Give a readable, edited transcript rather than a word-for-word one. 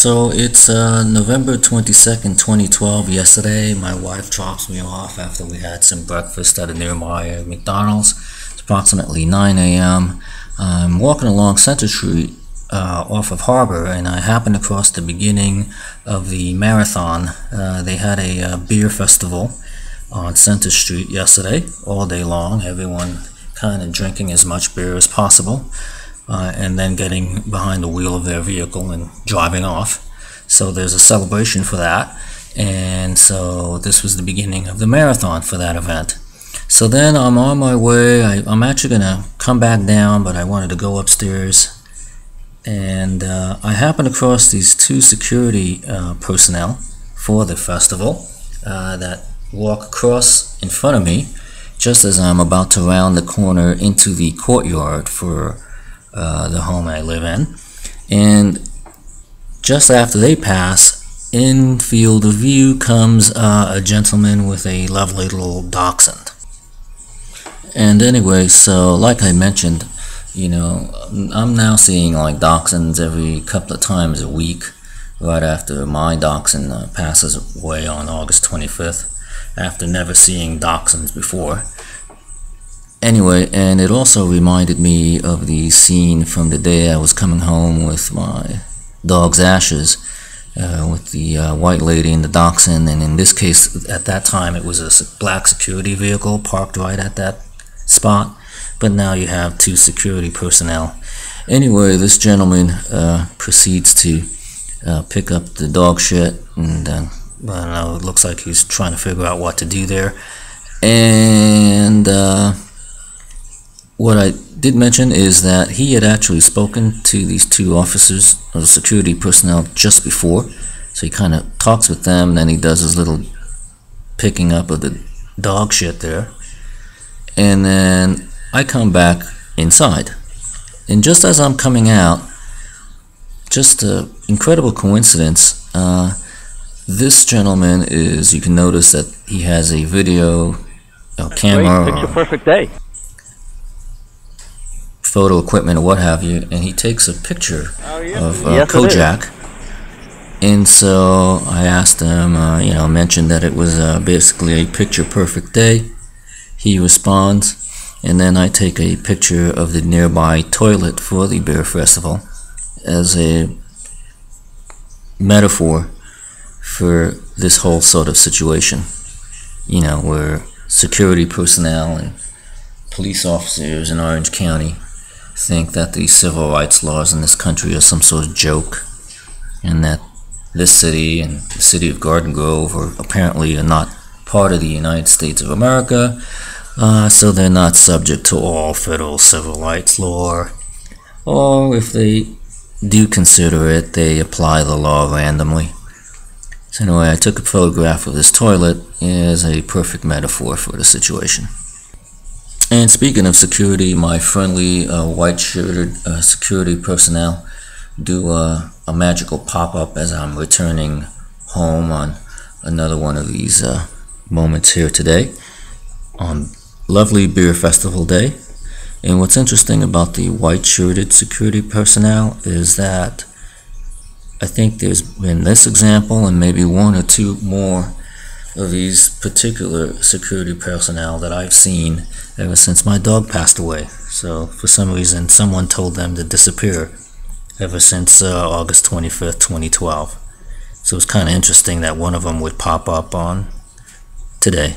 So it's November 22nd, 2012. Yesterday, my wife drops me off after we had some breakfast at a nearby McDonald's. It's approximately 9 a.m. I'm walking along Center Street off of Harbor, and I happened across the beginning of the marathon. They had a beer festival on Center Street yesterday, all day long. Everyone kind of drinking as much beer as possible. And then getting behind the wheel of their vehicle and driving off. So there's a celebration for that, and so this was the beginning of the marathon for that event. So then I'm on my way. I'm actually gonna come back down, but I wanted to go upstairs, and I happened across these two security personnel for the festival that walk across in front of me just as I'm about to round the corner into the courtyard for the home I live in. And just after they pass, in field of view comes a gentleman with a lovely little dachshund. And anyway, so like I mentioned, you know, I'm now seeing like dachshunds every couple of times a week, right after my dachshund passes away on August 25th, after never seeing dachshunds before. Anyway, and it also reminded me of the scene from the day I was coming home with my dog's ashes, with the white lady and the dachshund, and in this case, at that time, it was a black security vehicle parked right at that spot, but now you have two security personnel. Anyway, this gentleman proceeds to pick up the dog shit, and I don't know, it looks like he's trying to figure out what to do there, and what I did mention is that he had actually spoken to these two officers of security personnel just before, so he kind of talks with them, and then he does his little picking up of the dog shit there, and then I come back inside, and just as I'm coming out, just an incredible coincidence, this gentleman is, you can notice that he has a video camera, picture perfect day, photo equipment or what have you, and he takes a picture of Kojak. And so I asked him, mentioned that it was basically a picture perfect day. He responds, and then I take a picture of the nearby toilet for the beer festival as a metaphor for this whole sort of situation, you know, where security personnel and police officers in Orange County think that the civil rights laws in this country are some sort of joke, and that this city and the city of Garden Grove apparently are not part of the United States of America, so they're not subject to all federal civil rights law, or if they do consider it, they apply the law randomly. So anyway, I took a photograph of this toilet as a perfect metaphor for the situation. And speaking of security, my friendly white-shirted security personnel do a magical pop-up as I'm returning home on another one of these moments here today on lovely beer festival day. And what's interesting about the white-shirted security personnel is that I think there's been this example and maybe one or two more of these particular security personnel that I've seen ever since my dog passed away. So for some reason someone told them to disappear ever since August 25th, 2012. So it's kind of interesting that one of them would pop up on today.